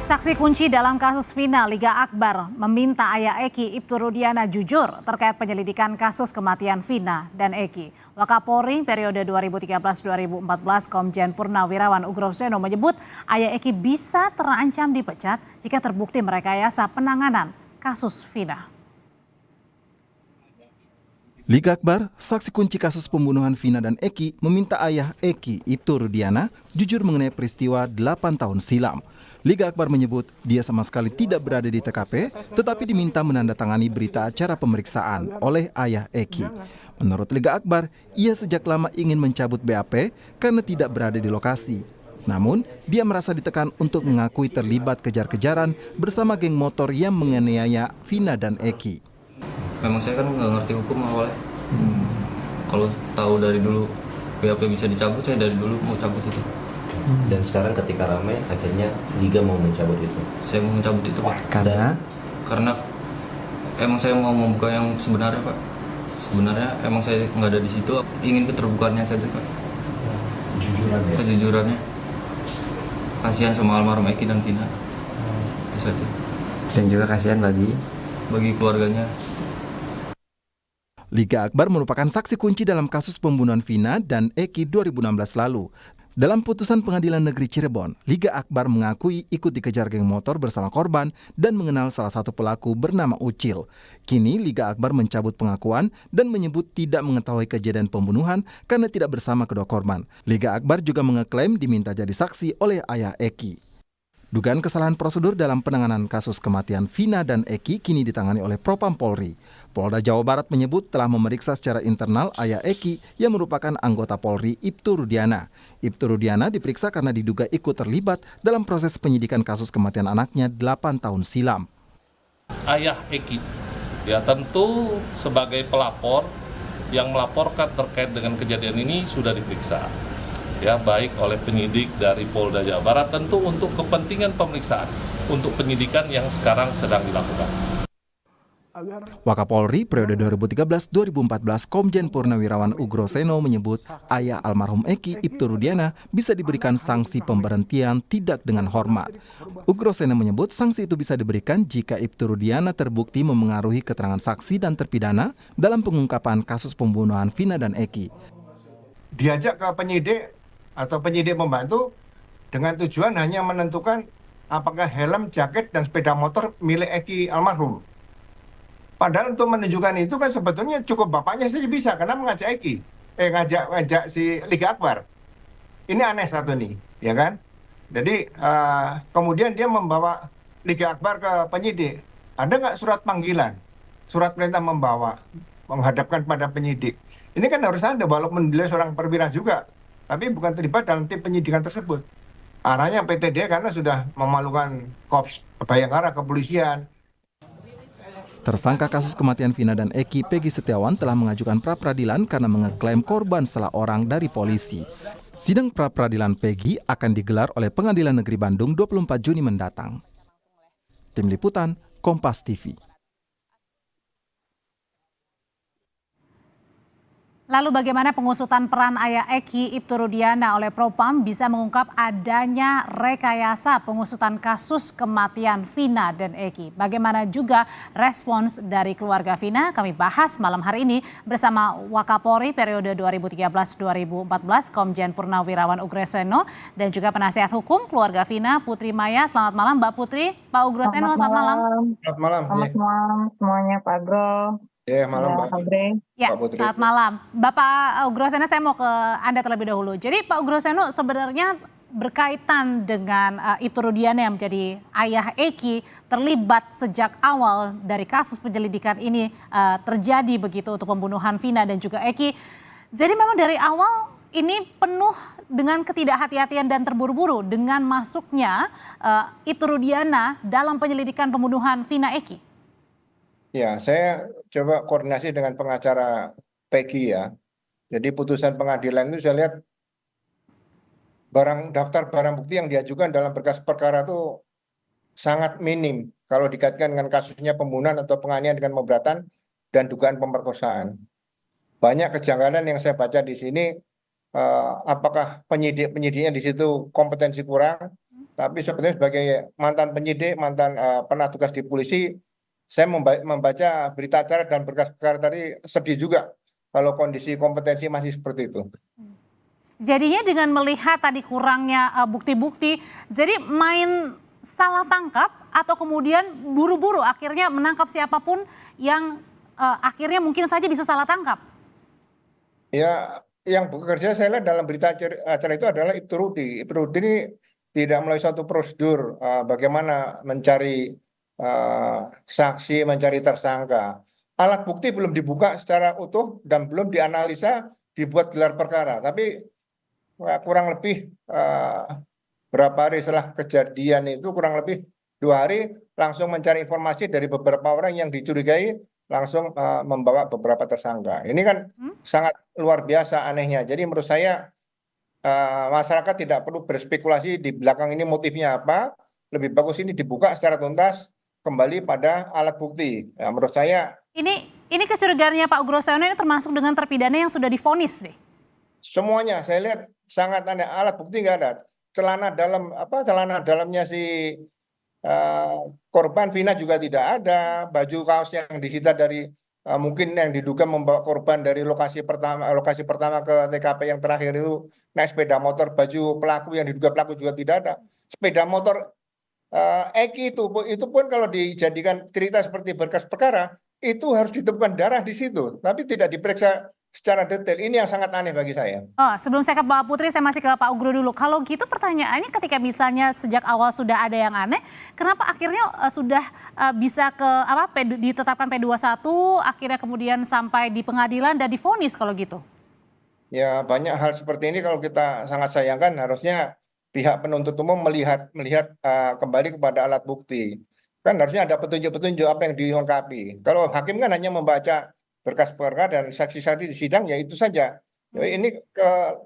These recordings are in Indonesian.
Saksi kunci dalam kasus Vina, Liga Akbar meminta ayah Eki Ibtu Rudiana jujur terkait penyelidikan kasus kematian Vina dan Eki. Wakapolri periode 2013-2014 Komjen Purnawirawan Ugroseno menyebut ayah Eki bisa terancam dipecat jika terbukti merekayasa penanganan kasus Vina. Liga Akbar, saksi kunci kasus pembunuhan Vina dan Eki, meminta ayah Eki Ibtu Rudiana jujur mengenai peristiwa 8 tahun silam. Liga Akbar menyebut dia sama sekali tidak berada di TKP, tetapi diminta menandatangani berita acara pemeriksaan oleh ayah Eki. Menurut Liga Akbar, ia sejak lama ingin mencabut BAP karena tidak berada di lokasi. Namun, dia merasa ditekan untuk mengakui terlibat kejar-kejaran bersama geng motor yang menganiaya Vina dan Eki. Memang saya kan nggak ngerti hukum awalnya. Kalau tahu dari dulu BAP bisa dicabut, saya dari dulu mau cabut itu. Dan sekarang ketika ramai, akhirnya Liga mau mencabut itu. Saya mau mencabut itu, Pak. Karena emang saya mau membuka yang sebenarnya, Pak. Sebenarnya emang saya nggak ada di situ. Ingin keterbukaannya saja, Pak. Kejujurannya. Kasihan sama almarhum Eki dan Vina. Itu saja. Dan juga kasihan bagi keluarganya. Liga Akbar merupakan saksi kunci dalam kasus pembunuhan Vina dan Eki 2016 lalu. Dalam putusan Pengadilan Negeri Cirebon, Liga Akbar mengakui ikut dikejar geng motor bersama korban dan mengenal salah satu pelaku bernama Ucil. Kini Liga Akbar mencabut pengakuan dan menyebut tidak mengetahui kejadian pembunuhan karena tidak bersama kedua korban. Liga Akbar juga mengeklaim diminta jadi saksi oleh ayah Eki. Dugaan kesalahan prosedur dalam penanganan kasus kematian Vina dan Eki kini ditangani oleh Propam Polri. Polda Jawa Barat menyebut telah memeriksa secara internal ayah Eki yang merupakan anggota Polri Ibtu Rudiana. Ibtu Rudiana diperiksa karena diduga ikut terlibat dalam proses penyidikan kasus kematian anaknya 8 tahun silam. Ayah Eki, ya tentu sebagai pelapor yang melaporkan terkait dengan kejadian ini sudah diperiksa. Ya, baik oleh penyidik dari Polda Jawa Barat tentu untuk kepentingan pemeriksaan untuk penyidikan yang sekarang sedang dilakukan. Wakapolri periode 2013-2014 Komjen Purnawirawan Ugroseno menyebut ayah almarhum Eki Ibtu Rudiana bisa diberikan sanksi pemberhentian tidak dengan hormat. Ugroseno menyebut sanksi itu bisa diberikan jika Ibtu Rudiana terbukti memengaruhi keterangan saksi dan terpidana dalam pengungkapan kasus pembunuhan Vina dan Eki. Diajak ke penyidik atau penyidik membantu dengan tujuan hanya menentukan apakah helm, jaket, dan sepeda motor milik Eki almarhum. Padahal untuk menunjukkan itu kan sebetulnya cukup bapaknya saja bisa, karena mengajak Eki, ngajak si Liga Akbar. Ini aneh satu nih, ya kan? Jadi kemudian dia membawa Liga Akbar ke penyidik. Ada nggak surat panggilan, surat perintah membawa, menghadapkan pada penyidik? Ini kan harus ada, walaupun beliau seorang perwira juga, tapi bukan terlibat dalam tim penyidikan tersebut. Arahnya PTD karena sudah memalukan Korps Bayangkara, kepolisian. Tersangka kasus kematian Vina dan Eki, Peggy Setiawan telah mengajukan pra-peradilan karena mengeklaim korban salah orang dari polisi. Sidang pra-peradilan Peggy akan digelar oleh Pengadilan Negeri Bandung 24 Juni mendatang. Tim Liputan, Kompas TV. Lalu bagaimana pengusutan peran ayah Eki Ibtu Rudiana oleh Propam bisa mengungkap adanya rekayasa pengusutan kasus kematian Vina dan Eki? Bagaimana juga respons dari keluarga Vina? Kami bahas malam hari ini bersama Wakapolri periode 2013-2014 Komjen Purnawirawan Ugroseno dan juga penasihat hukum keluarga Vina Putri Maya. Selamat malam Mbak Putri, Pak Ugroseno, selamat malam. Selamat malam. Selamat malam semuanya Pak Agro. Ya, malam Mbak. Ya, selamat malam. Bapak Ugroseno, saya mau ke Anda terlebih dahulu. Jadi Pak Ugroseno sebenarnya berkaitan dengan Ibtu Rudiana yang menjadi ayah Eki terlibat sejak awal dari kasus penyelidikan ini terjadi begitu untuk pembunuhan Vina dan juga Eki. Jadi memang dari awal ini penuh dengan ketidakhati-hatian dan terburu-buru dengan masuknya Ibtu Rudiana dalam penyelidikan pembunuhan Vina Eki. Ya, saya coba koordinasi dengan pengacara Peggy ya. Jadi putusan pengadilan itu saya lihat daftar barang bukti yang diajukan dalam berkas perkara itu sangat minim kalau dikaitkan dengan kasusnya pembunuhan atau penganiayaan dengan pemberatan dan dugaan pemerkosaan. Banyak kejanggalan yang saya baca di sini, apakah penyidiknya di situ kompetensi kurang Tapi sebetulnya sebagai mantan penyidik, mantan pernah tugas di polisi, saya membaca berita acara dan berkas perkara tadi sedih juga kalau kondisi kompetensi masih seperti itu. Jadinya dengan melihat tadi kurangnya bukti-bukti, jadi main salah tangkap atau kemudian buru-buru akhirnya menangkap siapapun yang akhirnya mungkin saja bisa salah tangkap. Ya, yang bekerja saya lihat dalam berita acara itu adalah Ibtu Rudi. Ibtu Rudi ini tidak melalui suatu prosedur bagaimana mencari saksi, mencari tersangka. Alat bukti belum dibuka secara utuh dan belum dianalisa, dibuat gelar perkara. Tapi kurang lebih berapa hari setelah kejadian itu, kurang lebih 2 hari, langsung mencari informasi dari beberapa orang yang dicurigai, langsung membawa beberapa tersangka. Ini kan sangat luar biasa anehnya. Jadi menurut saya masyarakat tidak perlu berspekulasi di belakang ini motifnya apa. Lebih bagus ini dibuka secara tuntas, kembali pada alat bukti. Ya, menurut saya Ini kecurigaannya Pak Ugroseono ini termasuk dengan terpidana yang sudah divonis nih. semuanya saya lihat sangat aneh. Alat bukti nggak ada. Celana dalamnya si korban Vina juga tidak ada. Baju kaos yang disita dari mungkin yang diduga membawa korban dari lokasi pertama ke TKP yang terakhir itu naik sepeda motor, baju pelaku yang diduga pelaku juga tidak ada. Sepeda motor Eki itu pun kalau dijadikan cerita seperti berkas perkara itu harus ditemukan darah di situ, tapi tidak diperiksa secara detail. Ini yang sangat aneh bagi saya. Oh, sebelum saya ke Mbak Putri, saya masih ke Pak Ugro dulu. Kalau gitu pertanyaannya ketika misalnya sejak awal sudah ada yang aneh, kenapa akhirnya sudah bisa ke ditetapkan P21, akhirnya kemudian sampai di pengadilan dan divonis kalau gitu? Ya, banyak hal seperti ini kalau kita sangat sayangkan, harusnya pihak penuntut umum melihat kembali kepada alat bukti. Kan harusnya ada petunjuk-petunjuk apa yang dilengkapi. Kalau hakim kan hanya membaca berkas perkara dan saksi-saksi di sidang, ya itu saja. Ini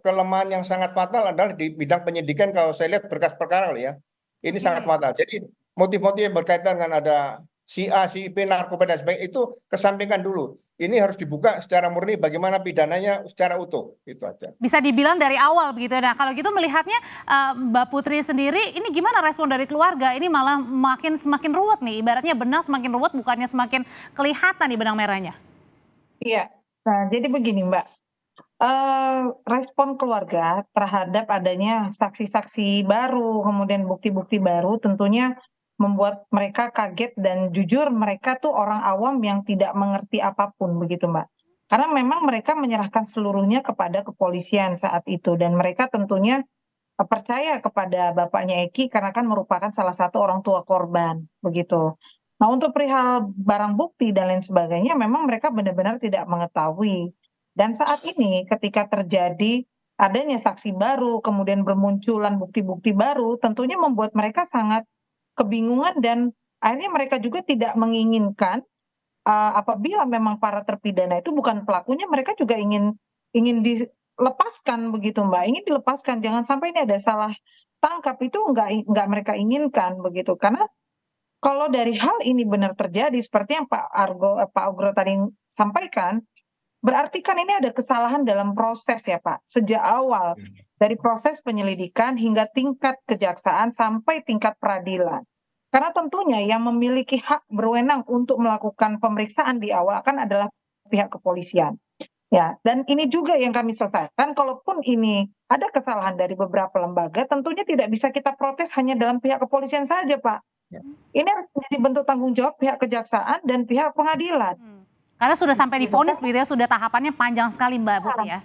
kelemahan yang sangat fatal adalah di bidang penyidikan. Kalau saya lihat berkas perkara ya, ini sangat fatal. Jadi motif-motif yang berkaitan dengan ada si A, si B, narkoba dan sebagainya itu kesampingkan dulu. Ini harus dibuka secara murni bagaimana pidananya secara utuh, itu aja. Bisa dibilang dari awal begitu. Nah, kalau gitu melihatnya Mbak Putri sendiri, ini gimana respon dari keluarga? Ini malah semakin ruwet nih. Ibaratnya benang semakin ruwet, bukannya semakin kelihatan nih benang merahnya. Iya, nah jadi begini Mbak, respon keluarga terhadap adanya saksi-saksi baru, kemudian bukti-bukti baru tentunya membuat mereka kaget dan jujur mereka tuh orang awam yang tidak mengerti apapun begitu Mbak. Karena memang mereka menyerahkan seluruhnya kepada kepolisian saat itu dan mereka tentunya percaya kepada bapaknya Eki karena kan merupakan salah satu orang tua korban begitu. Nah untuk perihal barang bukti dan lain sebagainya memang mereka benar-benar tidak mengetahui. Dan saat ini ketika terjadi adanya saksi baru kemudian bermunculan bukti-bukti baru tentunya membuat mereka sangat kebingungan dan akhirnya mereka juga tidak menginginkan apabila memang para terpidana itu bukan pelakunya, mereka juga ingin dilepaskan begitu Mbak, ingin dilepaskan, jangan sampai ini ada salah tangkap, itu nggak mereka inginkan begitu. Karena kalau dari hal ini benar terjadi seperti yang Pak Ugro tadi sampaikan, berarti kan ini ada kesalahan dalam proses ya Pak, sejak awal dari proses penyelidikan hingga tingkat kejaksaan sampai tingkat peradilan. Karena tentunya yang memiliki hak berwenang untuk melakukan pemeriksaan di awal kan adalah pihak kepolisian. Ya, dan ini juga yang kami selesaikan, kalaupun ini ada kesalahan dari beberapa lembaga, tentunya tidak bisa kita protes hanya dalam pihak kepolisian saja, Pak. Ini harus menjadi bentuk tanggung jawab pihak kejaksaan dan pihak pengadilan. Karena sudah sampai divonis begitu ya, sudah tahapannya panjang sekali Mbak Putri ya.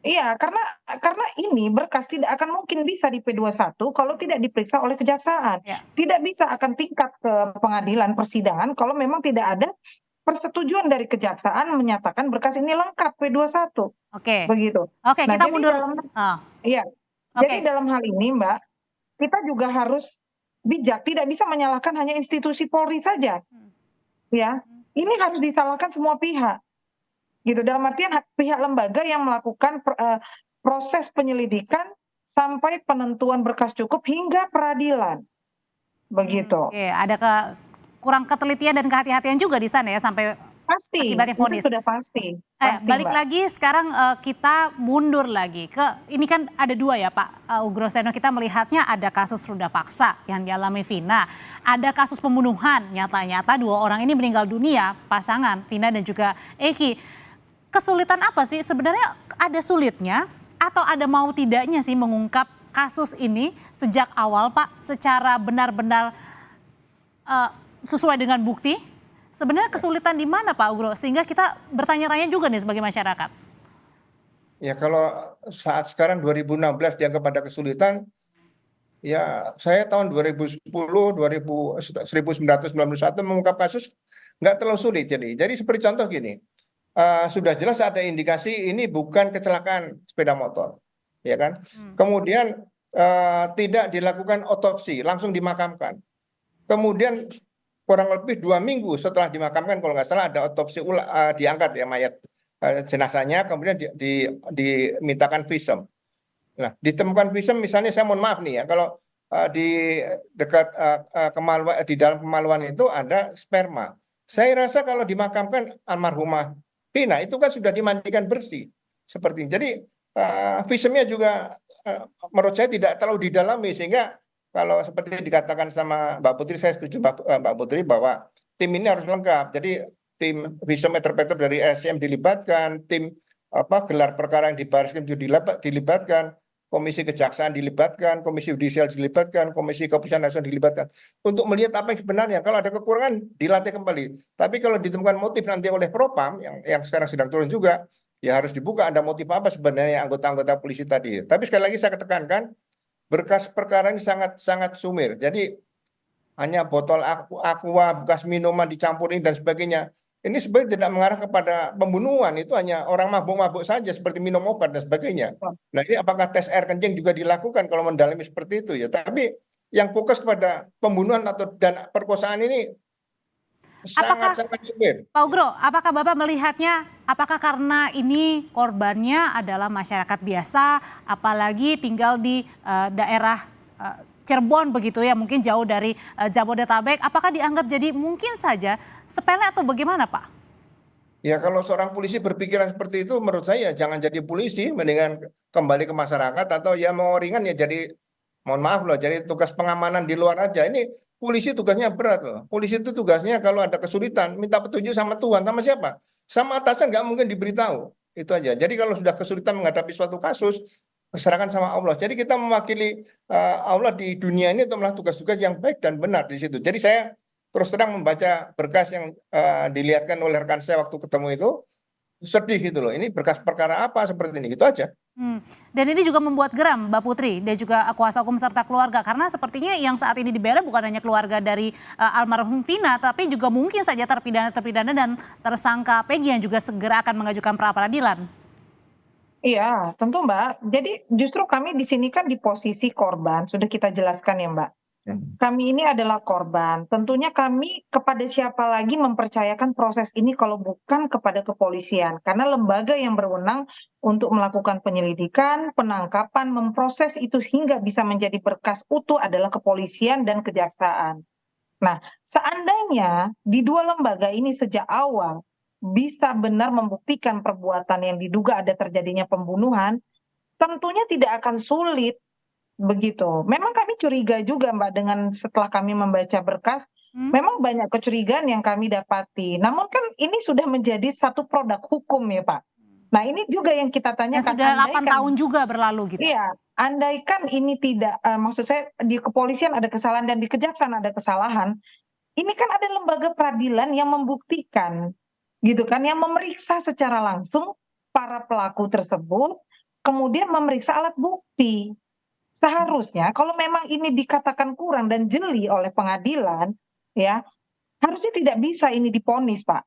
Iya, karena ini berkas tidak akan mungkin bisa di P21 kalau tidak diperiksa oleh kejaksaan. Ya. Tidak bisa akan tingkat ke pengadilan persidangan kalau memang tidak ada persetujuan dari kejaksaan menyatakan berkas ini lengkap P21. Oke. Begitu. Oke, Nah, kita jadi mundur. Iya. Oke. Jadi dalam hal ini, Mbak, kita juga harus bijak, tidak bisa menyalahkan hanya institusi Polri saja. Ya, ini harus disalahkan semua pihak. Gitu, dalam artian pihak lembaga yang melakukan proses penyelidikan sampai penentuan berkas cukup hingga peradilan. Begitu. Oke, ada kurang ketelitian dan kehati-hatian juga di sana ya sampai Pasti, akibatnya itu vonis. sudah pasti. Pasti, Balik Mbak. lagi sekarang kita mundur lagi ke ini kan ada dua ya Pak Ugroseno, kita melihatnya ada kasus ruda paksa yang dialami Vina, ada kasus pembunuhan nyata-nyata 2 orang ini meninggal dunia, pasangan Vina dan juga Eki. Kesulitan apa sih sebenarnya, ada sulitnya atau ada mau tidaknya sih mengungkap kasus ini sejak awal Pak secara benar-benar sesuai dengan bukti? Sebenarnya kesulitan di mana Pak Ugro? Sehingga kita bertanya-tanya juga nih sebagai masyarakat. Ya kalau saat sekarang 2016 dianggap ada kesulitan, ya saya tahun 2010, 1991 mengungkap kasus nggak terlalu sulit. Jadi seperti contoh gini, sudah jelas ada indikasi ini bukan kecelakaan sepeda motor, ya kan? Kemudian tidak dilakukan otopsi, langsung dimakamkan. Kemudian kurang lebih 2 minggu setelah dimakamkan, kalau nggak salah ada otopsi diangkat ya mayat jenazahnya, kemudian dimintakan visum. Nah, ditemukan visum misalnya, saya mohon maaf nih ya, kalau di dekat kemaluan, di dalam kemaluan itu ada sperma. Saya rasa kalau dimakamkan almarhumah Vina itu kan sudah dimandikan bersih seperti ini. Jadi visumnya juga menurut saya tidak terlalu didalami, sehingga kalau seperti yang dikatakan sama Mbak Putri, saya setuju Mbak Putri bahwa tim ini harus lengkap. Jadi tim visum et repertum dari RSCM dilibatkan, tim gelar perkara yang di Barreskrim dilibatkan, komisi kejaksaan dilibatkan, komisi yudisial dilibatkan, komisi kepolisian nasional dilibatkan untuk melihat apa yang sebenarnya. Kalau ada kekurangan dilatih kembali. Tapi kalau ditemukan motif nanti oleh Propam yang sekarang sedang turun juga, ya harus dibuka ada motif apa sebenarnya anggota-anggota polisi tadi. Tapi sekali lagi saya tekankan, berkas perkara ini sangat sumir. Jadi hanya botol aqua, bekas minuman dicampurin dan sebagainya. Ini sebenarnya tidak mengarah kepada pembunuhan, itu hanya orang mabuk-mabuk saja seperti minum obat dan sebagainya. Nah, ini apakah tes air kencing juga dilakukan kalau mendalami seperti itu ya. Tapi yang fokus kepada pembunuhan dan perkosaan ini sangat sumir. Pak Ugro, apakah Bapak melihatnya, apakah karena ini korbannya adalah masyarakat biasa, apalagi tinggal di daerah Cirebon begitu ya, mungkin jauh dari Jabodetabek, apakah dianggap jadi mungkin saja sepele atau bagaimana Pak? Ya kalau seorang polisi berpikiran seperti itu, menurut saya jangan jadi polisi, mendingan kembali ke masyarakat, atau ya mau ringan ya jadi, mohon maaf loh, jadi tugas pengamanan di luar aja. Ini polisi tugasnya berat loh. Polisi itu tugasnya kalau ada kesulitan minta petunjuk sama Tuhan, sama siapa? Sama atasan, nggak mungkin diberitahu. Itu aja. Jadi kalau sudah kesulitan menghadapi suatu kasus, serahkan sama Allah. Jadi kita mewakili Allah di dunia ini untuk melakukan tugas-tugas yang baik dan benar di situ. Jadi saya terus terang membaca berkas yang dilihatkan oleh rekan saya waktu ketemu itu, sedih gitu loh. Ini berkas perkara apa seperti ini, gitu aja. Dan ini juga membuat geram Mbak Putri dan juga kuasa hukum serta keluarga, karena sepertinya yang saat ini dibela bukan hanya keluarga dari almarhum Vina, tapi juga mungkin saja terpidana dan tersangka Peggy yang juga segera akan mengajukan pra peradilan. Iya, tentu Mbak. Jadi justru kami di sini kan di posisi korban, sudah kita jelaskan ya Mbak. Kami ini adalah korban. Tentunya kami kepada siapa lagi mempercayakan proses ini kalau bukan kepada kepolisian. Karena lembaga yang berwenang untuk melakukan penyelidikan, penangkapan, memproses itu hingga bisa menjadi berkas utuh adalah kepolisian dan kejaksaan. Nah, seandainya di 2 lembaga ini sejak awal bisa benar membuktikan perbuatan yang diduga ada terjadinya pembunuhan, tentunya tidak akan sulit. Begitu. Memang kami curiga juga Mbak dengan setelah kami membaca berkas, memang banyak kecurigaan yang kami dapati. Namun kan ini sudah menjadi satu produk hukum ya Pak. Nah ini juga yang kita tanyakan. Sudah 8 tahun juga berlalu gitu. Iya, andaikan ini tidak, maksud saya di kepolisian ada kesalahan dan di kejaksaan ada kesalahan, ini kan ada lembaga peradilan yang membuktikan, gitu kan, yang memeriksa secara langsung para pelaku tersebut, kemudian memeriksa alat bukti. Seharusnya kalau memang ini dikatakan kurang dan jeli oleh pengadilan, ya harusnya tidak bisa ini divonis, Pak.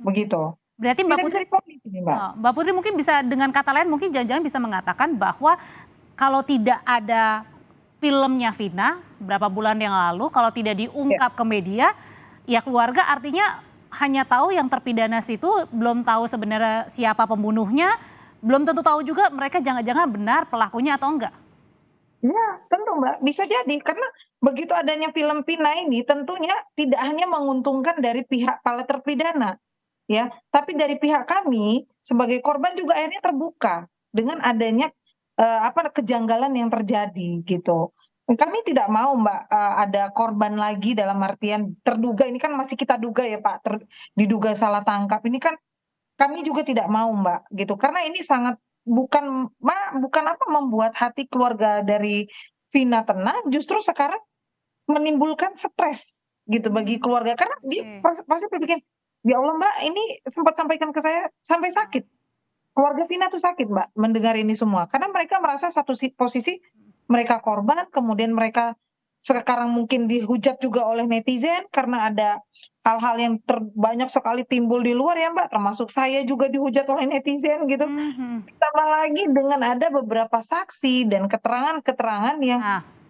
Begitu. Berarti Mbak Putri mungkin bisa dengan kata lain mungkin jangan-jangan bisa mengatakan bahwa kalau tidak ada filmnya Vina berapa bulan yang lalu, kalau tidak diungkap ke media, ya keluarga artinya hanya tahu yang terpidana situ, belum tahu sebenarnya siapa pembunuhnya, belum tentu tahu juga mereka jangan-jangan benar pelakunya atau enggak. Ya, tentu Mbak, bisa jadi karena begitu adanya film Vina ini tentunya tidak hanya menguntungkan dari pihak para terpidana, ya. Tapi dari pihak kami sebagai korban juga akhirnya terbuka dengan adanya kejanggalan yang terjadi gitu. Kami tidak mau Mbak ada korban lagi dalam artian terduga, ini kan masih kita duga ya Pak, diduga salah tangkap. Ini kan kami juga tidak mau Mbak gitu. Karena ini sangat bukan membuat hati keluarga dari Vina tenang, justru sekarang menimbulkan stres gitu bagi keluarga. Karena dia pasti berpikir, ya Allah Mbak, ini sempat sampaikan ke saya sampai sakit. Keluarga Vina tuh sakit Mbak mendengar ini semua. Karena mereka merasa satu posisi mereka korban, kemudian mereka sekarang mungkin dihujat juga oleh netizen karena ada hal-hal yang banyak sekali timbul di luar ya Mbak, termasuk saya juga dihujat oleh netizen gitu. Tambah lagi dengan ada beberapa saksi dan keterangan-keterangan yang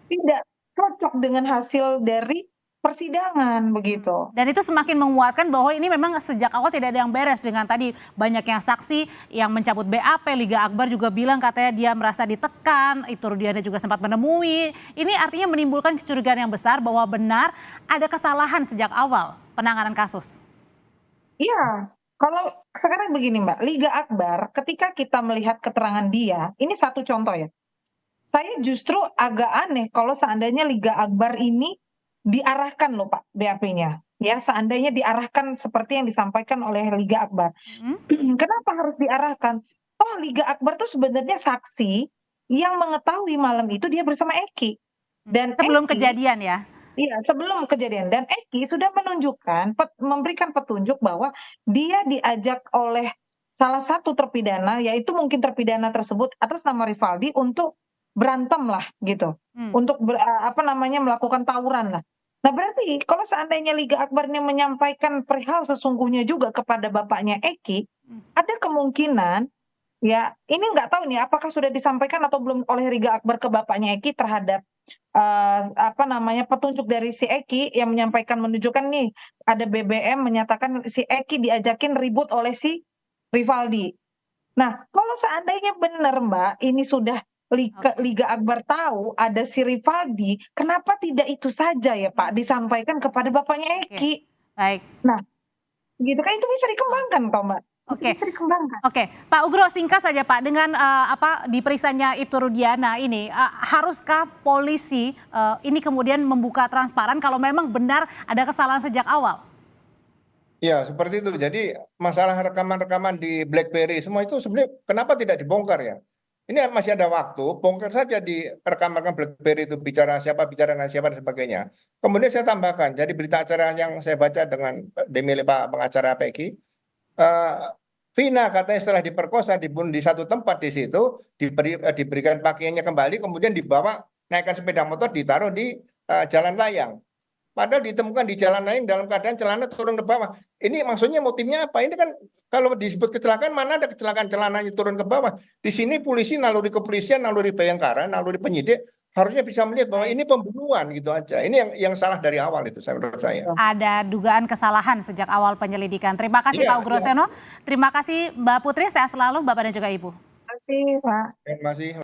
tidak cocok dengan hasil dari persidangan begitu. Dan itu semakin menguatkan bahwa ini memang sejak awal tidak ada yang beres dengan tadi banyaknya saksi yang mencabut BAP. Liga Akbar juga bilang katanya dia merasa ditekan, itu Rudiana juga sempat menemui. Ini artinya menimbulkan kecurigaan yang besar bahwa benar ada kesalahan sejak awal penanganan kasus. Iya, kalau sekarang begini Mbak, Liga Akbar ketika kita melihat keterangan dia, ini satu contoh ya. Saya justru agak aneh kalau seandainya Liga Akbar ini diarahkan loh Pak BAP-nya. Ya, seandainya diarahkan seperti yang disampaikan oleh Liga Akbar. Kenapa harus diarahkan? Oh, Liga Akbar tuh sebenarnya saksi yang mengetahui malam itu dia bersama Eki. Dan sebelum Eki, kejadian ya? Iya, sebelum kejadian. Dan Eki sudah menunjukkan, memberikan petunjuk bahwa dia diajak oleh salah satu terpidana, yaitu mungkin terpidana tersebut atas nama Rivaldi untuk berantem lah gitu. Untuk melakukan tawuran lah. Nah berarti kalau seandainya Liga Akbar ini menyampaikan perihal sesungguhnya juga kepada bapaknya Eki, ada kemungkinan ya ini nggak tahu nih apakah sudah disampaikan atau belum oleh Liga Akbar ke bapaknya Eki terhadap petunjuk dari si Eki yang menunjukkan nih ada BBM menyatakan si Eki diajakin ribut oleh si Rivaldi. Nah kalau seandainya benar Mbak ini sudah Liga Akbar tahu ada si Rivaldi, kenapa tidak itu saja ya Pak disampaikan kepada bapaknya Eki? Baik. Nah, gitu kan itu bisa dikembangkan kok Mbak. Oke. Bisa dikembangkan. Oke, Pak Ugro singkat saja Pak, dengan diperiksanya Ibtu Rudiana ini, haruskah polisi ini kemudian membuka transparan kalau memang benar ada kesalahan sejak awal? Ya, seperti itu. Jadi masalah rekaman-rekaman di BlackBerry semua itu sebenarnya kenapa tidak dibongkar ya? Ini masih ada waktu, bongkar saja di rekaman BlackBerry itu bicara dengan siapa dan sebagainya. Kemudian saya tambahkan, jadi berita acara yang saya baca dengan milik Pak pengacara Peggy, Vina katanya setelah diperkosa dibunuh di satu tempat di situ, diberikan pakaiannya kembali, kemudian dibawa naikkan sepeda motor ditaruh di jalan layang. Padahal ditemukan di jalan layang dalam keadaan celana turun ke bawah. Ini maksudnya motifnya apa? Ini kan kalau disebut kecelakaan, mana ada kecelakaan celananya turun ke bawah. Di sini polisi, naluri kepolisian, naluri Bayangkara, naluri penyidik harusnya bisa melihat bahwa ini pembunuhan gitu aja. Ini yang salah dari awal itu menurut saya. Ada dugaan kesalahan sejak awal penyelidikan. Terima kasih Pak Ugro Seno. Terima kasih Mbak Putri, sehat selalu Bapak dan juga Ibu. Terima kasih Pak. Terima kasih.